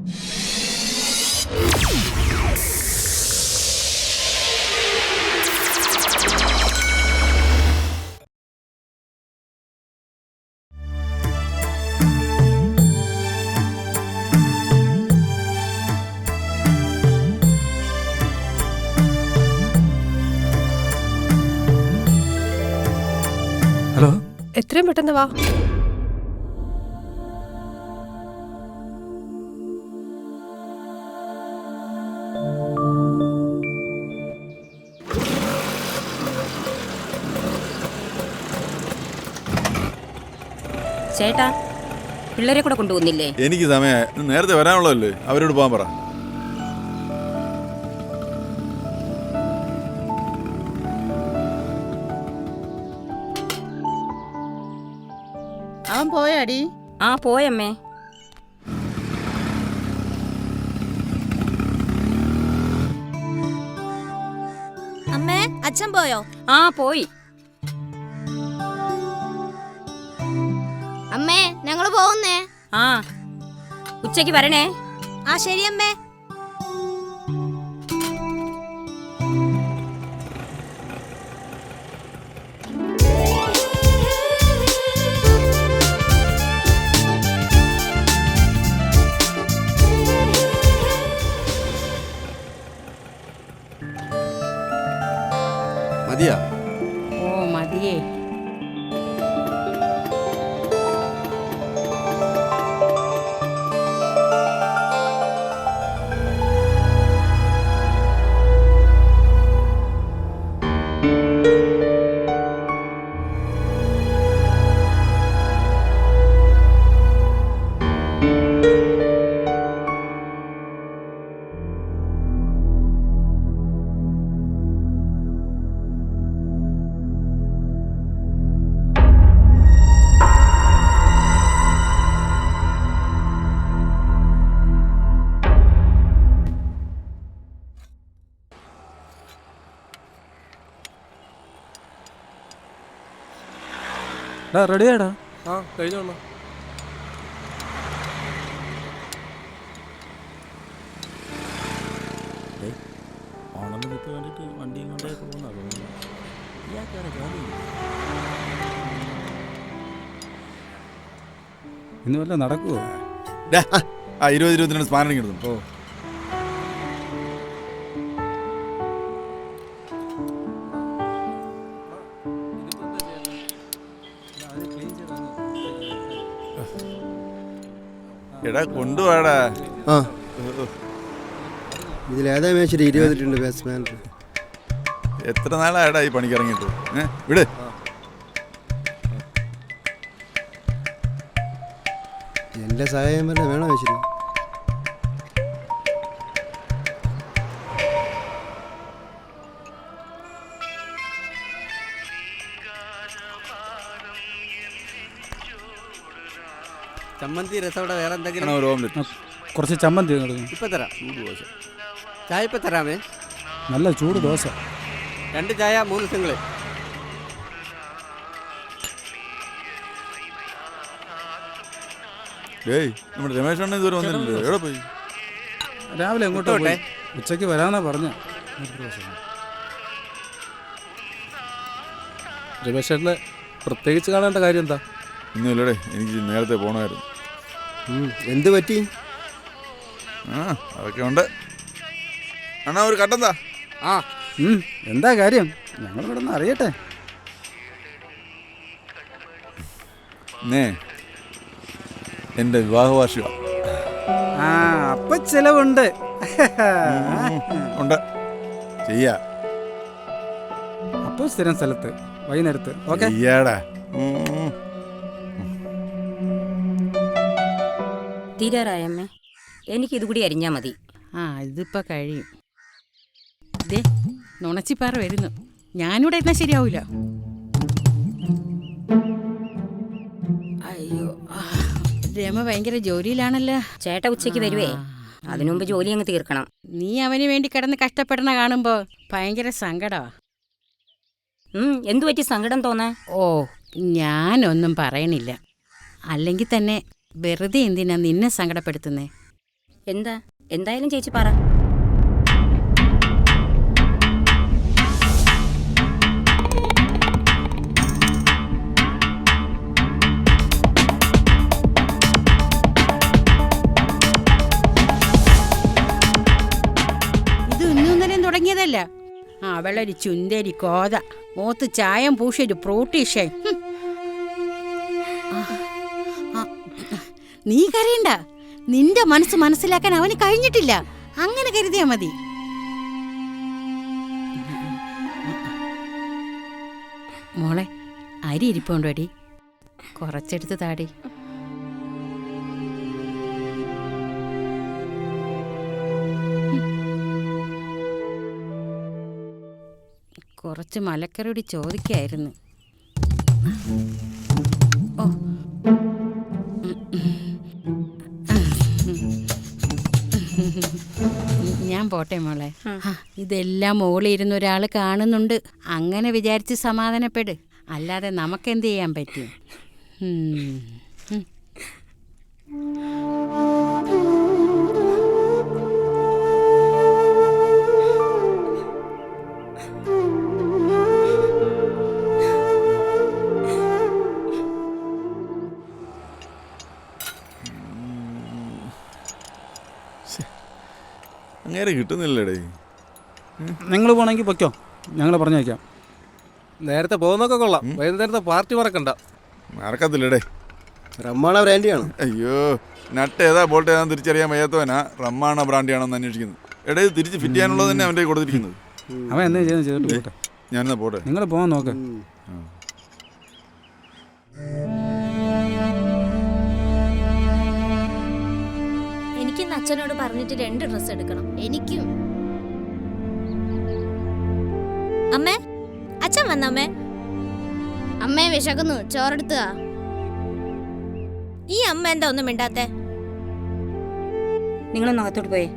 Hello, എത്രയും പെട്ടെന്ന് വാ. ചേട്ടാ, പിള്ളേരെ കൂടെ കൊണ്ടുപോകുന്നില്ലേ? എനിക്ക് സമയം നേരത്തെ വരാനുള്ളതല്ലേ, അവരോട് പോകാൻ പറ. അവൻ പോയാടി? ആ പോയമ്മേ. അമ്മേ, അച്ഛൻ പോയോ? ആ പോയി. അമ്മേ, ഞങ്ങള് പോകുന്നേ. ആ ഉച്ചയ്ക്ക് വരണേ. ആ ശരി അമ്മേ. മതിയാ? ഓ മതിയേ. റെഡിയാടാ? ആ കഴിഞ്ഞോളൂ. ഓണമെന്നിട്ട് വേണ്ടിയിട്ട് വണ്ടിയും കൊണ്ടേ പോകുന്ന ഇന്ന് വല്ല നടക്കുവോ? 20-22 സ്പാനറിങ് എടുത്തു. ഓ എടാ കൊണ്ടുപോടാ. ആ ഇതിലേതാ മേച്ചിട്ട് 22 ബാറ്റ്സ്മാൻ. എത്ര നാളായടാ ഈ പണിക്ക് ഇറങ്ങിയിട്ട്? വിട്. എൻ്റെ സഹായം വല്ല വേണം മേച്ചിട്ട്. ചമ്മന്തി രസോടെ വേറെ എന്തെങ്കിലും? ഒരു ഓംലെറ്റ്. കുറച്ച് ചമ്മന്തി ഇപ്പം തരാം. ചായ ഇപ്പം തരാമേ. നല്ല ചൂട് ദോശ. 2 ചായ 3 സിംഗിള്. ഏയ് നമ്മുടെ രമേശ് അണ്ണൻ ഇതുവരെ വന്നില്ലല്ലോ, എവിടെ പോയി? രാവിലെ എങ്ങോട്ടോ പോയി. ഉച്ചയ്ക്ക് വരാന്നാ പറഞ്ഞ. രമേശ് ചേട്ടന് പ്രത്യേകിച്ച് കാണേണ്ട കാര്യം എന്താ? ഒന്നുമില്ലടേ, എനിക്ക് നേരത്തെ പോകണമായിരുന്നു. എന്ത് പറ്റി? ആ അതൊക്കെ ഉണ്ട്. അണ്ണാ ഒരു കട്ടെന്താ? ആ എന്താ കാര്യം? ഞങ്ങൾ ഇവിടെ നിന്ന് അറിയട്ടെ. എൻ്റെ വിവാഹ വാർഷികം. ആ അപ്പൊ ചെലവുണ്ട്. ഉണ്ട്, ചെയ്യാ. അപ്പൊ സ്ഥിരം സ്ഥലത്ത് വൈകുന്നേരത്ത്. ഓക്കെ ചെയ്യാടാ. തീരാറായമ്മേ, എനിക്കിത് കൂടി അരിഞ്ഞാ മതി. ആ ഇതിപ്പോ കഴിയും. ദേ നുണച്ചിപ്പാറ വരുന്നു. ഞാനിവിടെ ഇരുന്നാ ശരിയാവൂല. അയ്യോ, രമ ഭയങ്കര ജോലിയിലാണല്ലോ. ചേട്ട ഉച്ചയ്ക്ക് വരുവേ, അതിനു മുമ്പ് ജോലി അങ്ങ് തീർക്കണം. നീ അവന് വേണ്ടി കിടന്ന് കഷ്ടപ്പെടണ കാണുമ്പോ ഭയങ്കര സങ്കടമാ. എന്തു പറ്റി സങ്കടം തോന്നാ? ഓ ഞാനൊന്നും പറയണില്ല. അല്ലെങ്കിൽ തന്നെ വെറുതെ എന്തിനാ നിന്നെ സങ്കടപ്പെടുത്തുന്നേ? എന്തായാലും ചേച്ചി പറ. ഇത് ഇന്നലെയും തുടങ്ങിയതല്ല. അവളൊരു ചുന്തരി കോത, മോത്ത് ചായം പൂശൊരു പ്രോട്ടീഷൻ. നീ കരയണ്ട, നിന്റെ മനസ്സ് മനസ്സിലാക്കാൻ അവന് കഴിഞ്ഞിട്ടില്ല. അങ്ങനെ കരുതിയാ മതി. മോളെ, അരി ഇരിപ്പുണ്ടോ അടി? കുറച്ചെടുത്ത് താടി. കുറച്ച് മലക്കറിയോട് ചോദിക്കായിരുന്നു. ഓ, ഞാൻ പോട്ടെ മോളെ. ഇതെല്ലാം മോളിരുന്ന് ഒരാൾ കാണുന്നുണ്ട്, അങ്ങനെ വിചാരിച്ച് സമാധാനപ്പെട്. അല്ലാതെ നമുക്കെന്ത് ചെയ്യാൻ പറ്റും? അങ്ങനെ കിട്ടുന്നില്ലടേ. നിങ്ങൾ പോണെങ്കിൽ പൊയ്ക്കോ, ഞങ്ങൾ പറഞ്ഞേക്കാം. നേരത്തെ പോകുന്നൊക്കെ കൊള്ളാം, വൈകുന്നേരത്തെ പാർട്ടി മറക്കണ്ട. മറക്കത്തില്ലടേ. റമ്മാണ ബ്രാൻഡിയാണോ? അയ്യോ, നട്ട് ഏതാ ബോൾട്ട് ഏതാന്ന് തിരിച്ചറിയാൻ വയ്യാത്തവനാ റമ്മാണോ ബ്രാൻഡിയാണോന്ന് അന്വേഷിക്കുന്നത്. എടേ, തിരിച്ച് ഫിറ്റ് ചെയ്യാനുള്ളത് തന്നെ അവൻ്റെ കൊടുത്തിരിക്കുന്നത്. അവൻ എന്താ ചെയ്യുന്നത് ചെയ്തിട്ട് പോട്ടെ. ഞാനെന്നാ പോട്ടെ. നിങ്ങൾ പോകാൻ നോക്ക്. എനിക്കിന്ന് അച്ഛനോട് പറഞ്ഞിട്ട് 2 ഡ്രസ് എടുക്കണം. എനിക്കും. അമ്മേ, അച്ഛൻ വന്നമ്മേ. അമ്മേ വിശക്കുന്നു, ചോറെടുത്തുക. ഈ അമ്മ എന്താ ഒന്നും മിണ്ടാത്തെ? നിങ്ങളൊന്ന് അകത്തോട്ട് പോയേ.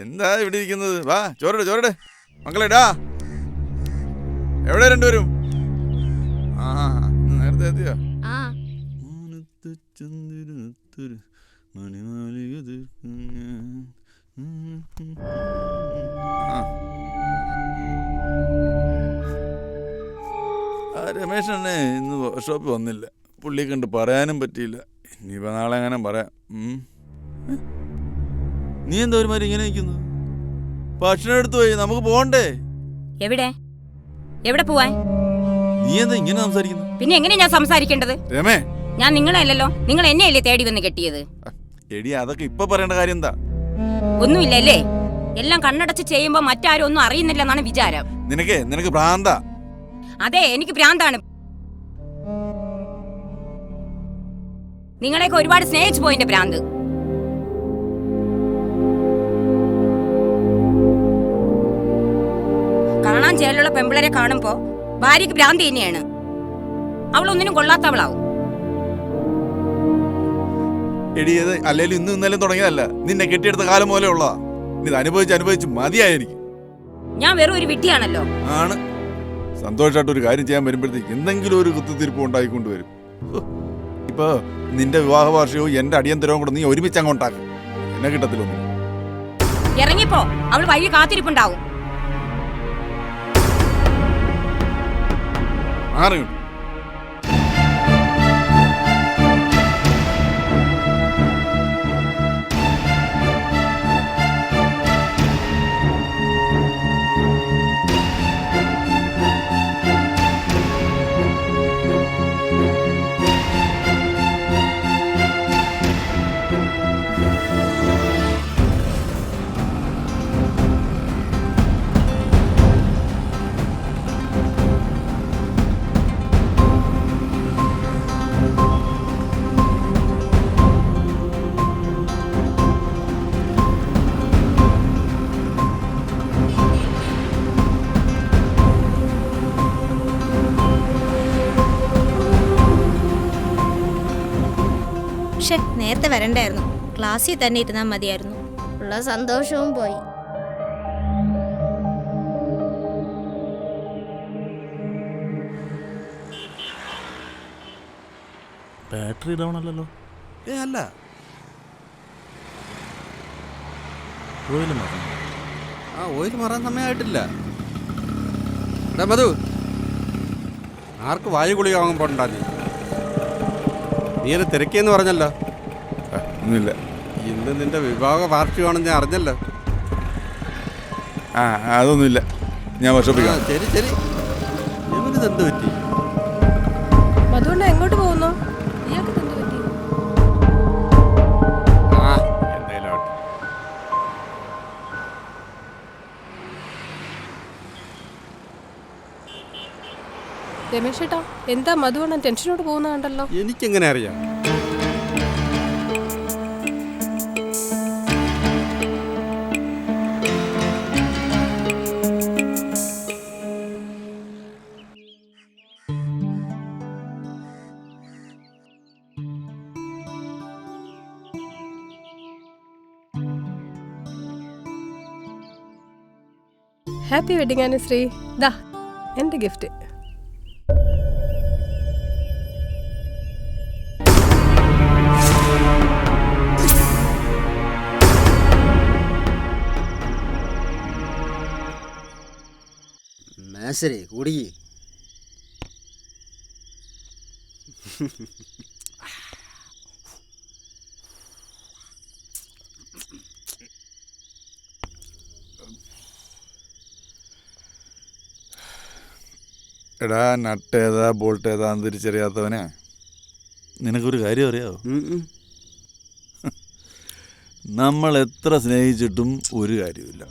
എന്താ ഇവിടെ ഇരിക്കുന്നത്? വാ, ചോരടെ ചോരടെ മക്കളെടാ. എവിടെ രണ്ടുപേരും? ആ, നേരത്തെ എത്തിയോ? രമേശ് അണ്ണേ ഇന്ന് വർക്ക്ഷോപ്പിൽ വന്നില്ല. പുള്ളിയെ കണ്ട് പറയാനും പറ്റിയില്ല. ഇനിയിപ്പോൾ നാളെ എങ്ങനെ പറയാം. നീ എന്താ ഒരുമാതിരി ഇങ്ങനെ നിൽക്കുന്നു? ഭക്ഷണം എടുത്തു പോയി, നമുക്ക് പോകണ്ടേ? എവിടെ പോവാൻ? നീ എന്താ ഇങ്ങനെ സംസാരിക്കുന്നു? പിന്നെ എങ്ങനെയാ ഞാൻ സംസാരിക്കേണ്ടത്? രമേ, ഞാൻ നിങ്ങളല്ലല്ലോ, നിങ്ങൾ എന്നെയല്ലേ തേടി വന്ന് കെട്ടിയത്. എടി, അതൊക്കെ ഇപ്പൊ പറയേണ്ട കാര്യം എന്താ? ഒന്നുമില്ലല്ലേ? എല്ലാം കണ്ണടച്ച് ചെയ്യുമ്പോ മറ്റാരും ഒന്നും അറിയുന്നില്ലെന്നാണ് വിചാരം. നിനക്ക് ഭ്രാന്താ? അതെ, എനിക്ക് ഭ്രാന്താണ്. നിങ്ങളെയൊക്കെ ഒരുപാട് സ്നേഹിച്ചു പോയിന്റെ ഭ്രാന്ത്. കാണാൻ ചേലുള്ള പെമ്പിളരെ കാണുമ്പോ ഭാര്യക്ക് ഭ്രാന്തി തന്നെയാണ്. അവളൊന്നിനും കൊള്ളാത്തവളാവും. എടി, അത് അല്ലേലും ഇന്നും ഇന്നലെയും തുടങ്ങിയതല്ല, നിന്നെ കെട്ടിയെടുത്ത കാലം പോലെ ഉള്ളതാ. ഇത് അനുഭവിച്ച് മതിയായി എനിക്ക്. ഞാൻ വെറും ഒരു വിഡ്ഢിയാണല്ലോ. ആണ്. സന്തോഷമായിട്ട് ഒരു കാര്യം ചെയ്യാൻ വരുമ്പോഴത്തേക്ക് എന്തെങ്കിലും ഒരു കുത്തിത്തിരിപ്പ് ഉണ്ടായിക്കൊണ്ടുവരും. ഇപ്പൊ നിന്റെ വിവാഹ വാർഷികവും എന്റെ അടിയന്തരവും കൂടെ നീ ഒരുമിച്ച് അങ്ങോട്ടാക്കും. എന്നെ കിട്ടത്തില്ലൊന്നും. ഇറങ്ങിപ്പോ, അവൾ വഴി കാത്തിരിപ്പുണ്ടാവും. ആറുണ്ട്. നേരത്തെ വരണ്ടായിരുന്നു. ക്ലാസ്സിൽ തന്നെ ഇരുന്നാൽ മതിയായിരുന്നു. ഉള്ള സന്തോഷവും പോയി. ബാറ്ററി ഡൗൺ അല്ലല്ലോ. അല്ല, ഓയിൽ മാറണം. ഓയിൽ മാറാൻ സമയമായിട്ടില്ല. മധു, ആർക്ക് വായു ഗുളിക വാങ്ങാൻ പോണ്ടാ? നീ എന്നെ തിരക്കിയെന്ന് പറഞ്ഞല്ലോ. ഒന്നുമില്ല. ഇന്ന് നിന്റെ വിവാഹ വാർഷികമാണെന്ന് ഞാൻ അറിഞ്ഞല്ലോ. അതൊന്നുമില്ല, ഞാൻ വർഷോപ്പിക്കാം. ശരി ശരി. ഇവനിത് എന്ത് പറ്റി? അതുകൊണ്ട് എങ്ങോട്ട് പോകുന്നു? ഇയാൾക്ക് എന്ത് പറ്റി? എന്തായാലും ആവട്ടെ. രമേശ് ഏട്ടാ, എന്താ മധുവണ്ണൻ ടെൻഷനോട് പോകുന്ന കണ്ടല്ലോ. എനിക്കെങ്ങനെ അറിയാം? Happy wedding Anishree. ദാ എൻ്റെ ഗിഫ്റ്റ്. മേശരേ കൂടി എടാ, നട്ട് ഏതാ ബോൾട്ട് ഏതാന്ന് തിരിച്ചറിയാത്തവനെ, നിനക്കൊരു കാര്യം അറിയാവോ? നമ്മൾ എത്ര സ്നേഹിച്ചിട്ടും ഒരു കാര്യമില്ല.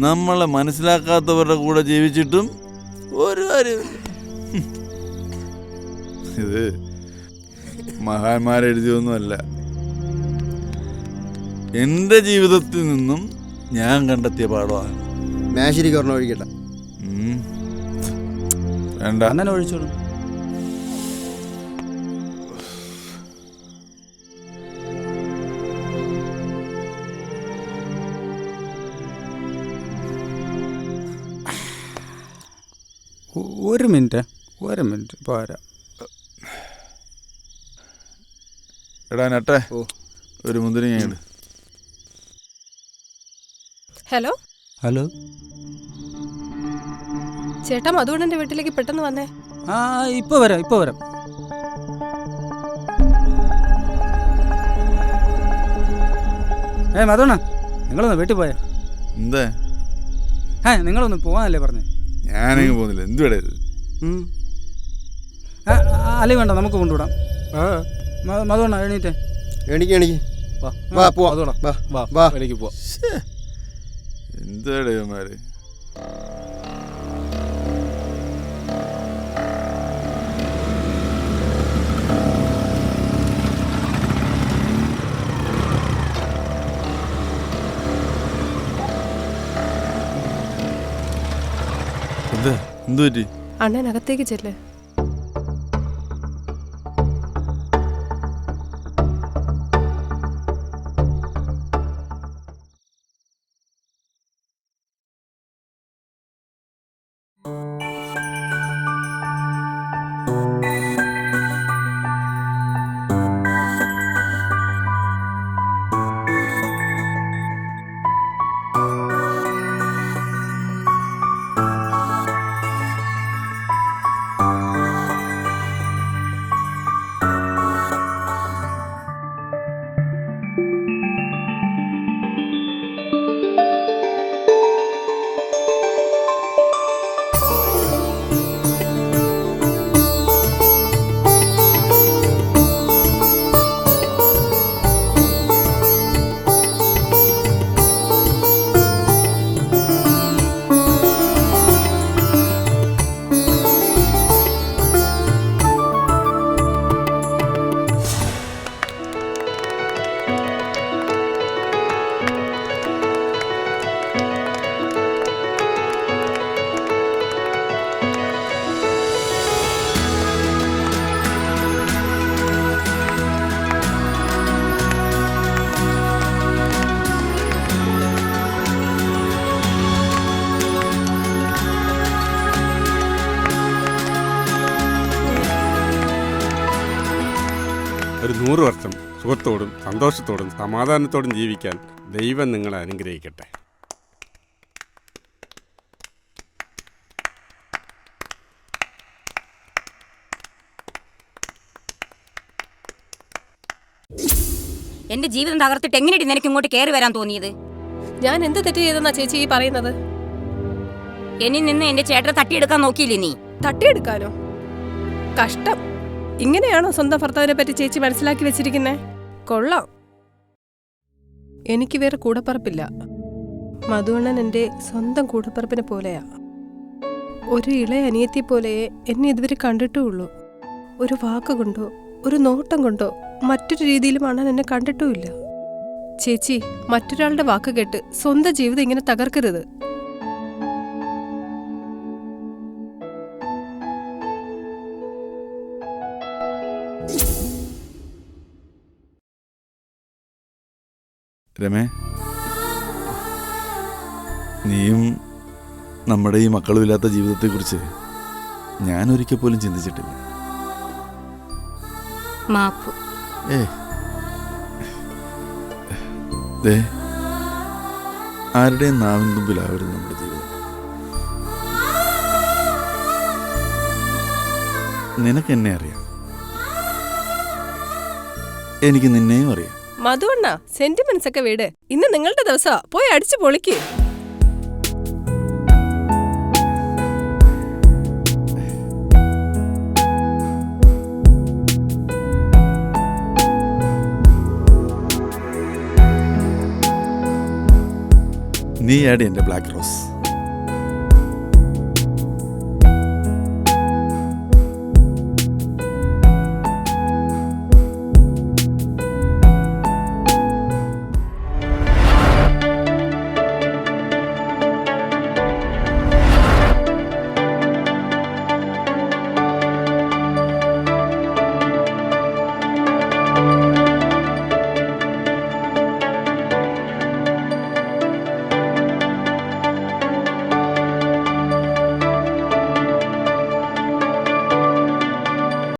നമ്മളെ മനസ്സിലാക്കാത്തവരുടെ കൂടെ ജീവിച്ചിട്ടും ഒരു കാര്യമില്ല. ഇത് മഹാന്മാരെഴുതിയൊന്നുമല്ല, എൻ്റെ ജീവിതത്തിൽ നിന്നും ഞാൻ കണ്ടെത്തിയ പാഠമാണ്. മേശരിക്ക് ഒരെണ്ണം ഒഴിക്കട്ടെ. വേണ്ട, അണ്ണനെ ഒഴിച്ചോളൂ. ഒരു മിനിറ്റ് പോരാ. എടാ നട്ടേ, ഒരു മുന്തിരിങ്ങ. ഹലോ ഹലോ ചേട്ടാ, മധുവണ്ണൻ്റെ വീട്ടിലേക്ക് പെട്ടെന്ന് വന്നേ. ഇപ്പൊ വരാം. മധുവണ്ണ, നിങ്ങളൊന്ന് വീട്ടിൽ പോയാ? എന്താ? നിങ്ങളൊന്ന് പോവാനല്ലേ പറഞ്ഞേ? ഞാനെങ്ങ് പോകുന്നില്ല. എന്തുവേടേ ഇത്? അല്ലേ വേണ്ട, നമുക്ക് കൊണ്ടുവിടാം. മധുവണ്ണ എണീറ്റേ. എണിക്ക് വാ പോവാം. വാ എനിക്ക് പോവാം. എന്താടേ ഇവന്മാര്? എന്തു പറ്റി? അണ്ണൻ അകത്തേക്ക് ചെല്ല്. 100 വർഷം സുഖത്തോടും സന്തോഷത്തോടും സമാധാനത്തോടും ജീവിക്കാൻ ദൈവം നിങ്ങളെ അനുഗ്രഹിക്കട്ടെ. എന്റെ ജീവിതം തകർത്തിട്ട് എങ്ങനെയാണ് നിനക്ക് ഇങ്ങോട്ട് കയറി വരാൻ തോന്നിയത്? ഞാൻ എന്ത് തെറ്റ് ചെയ്തെന്നാ ചേച്ചി ഈ പറയുന്നത്? എന്നിൽ നിന്ന് എന്റെ ചേട്ടനെ തട്ടിയെടുക്കാൻ നോക്കിയില്ലേ നീ? തട്ടിയെടുക്കാനോ? കഷ്ടം. ഇങ്ങനെയാണോ സ്വന്തം ഭർത്താവിനെ പറ്റി ചേച്ചി മനസ്സിലാക്കി വെച്ചിരിക്കുന്നേ? കൊള്ളാം. എനിക്ക് വേറെ കൂടപ്പറപ്പില്ല. മധുവണ്ണൻ എൻ്റെ സ്വന്തം കൂടപ്പറപ്പിനെ പോലെയാ. ഒരു ഇളയ അനിയത്തി പോലെ എന്നെ ഇതുവരെ കണ്ടിട്ടുള്ളൂ. ഒരു വാക്കുകൊണ്ടോ ഒരു നോട്ടം കൊണ്ടോ മറ്റൊരു രീതിയിലും അണ്ണൻ എന്നെ കണ്ടിട്ടുമില്ല. ചേച്ചി, മറ്റൊരാളുടെ വാക്ക് കേട്ട് സ്വന്തം ജീവിതം ഇങ്ങനെ തകർക്കരുത്. രമേ, നീയും നമ്മുടെ ഈ മക്കളുമില്ലാത്ത ജീവിതത്തെക്കുറിച്ച് ഞാൻ ഒരിക്കൽ പോലും ചിന്തിച്ചിട്ടില്ല. മാപ്പ്. ദേ, ആരുടെയും നാവിൻ തുമ്പിലാവരുത് നമ്മുടെ ജീവിതം. നിനക്കെന്നെ അറിയാം, എനിക്ക് നിന്നെയും അറിയാം. മധുവണ്ണ, സെന്റിമെന്റ്സ് ഒക്കെ വീട്. ഇന്ന് നിങ്ങളുടെ ദിവസമാ, പോയി അടിച്ചു പൊളിക്ക്. നീ ആടി എൻ്റെ ബ്ലാക്ക് റോസ്.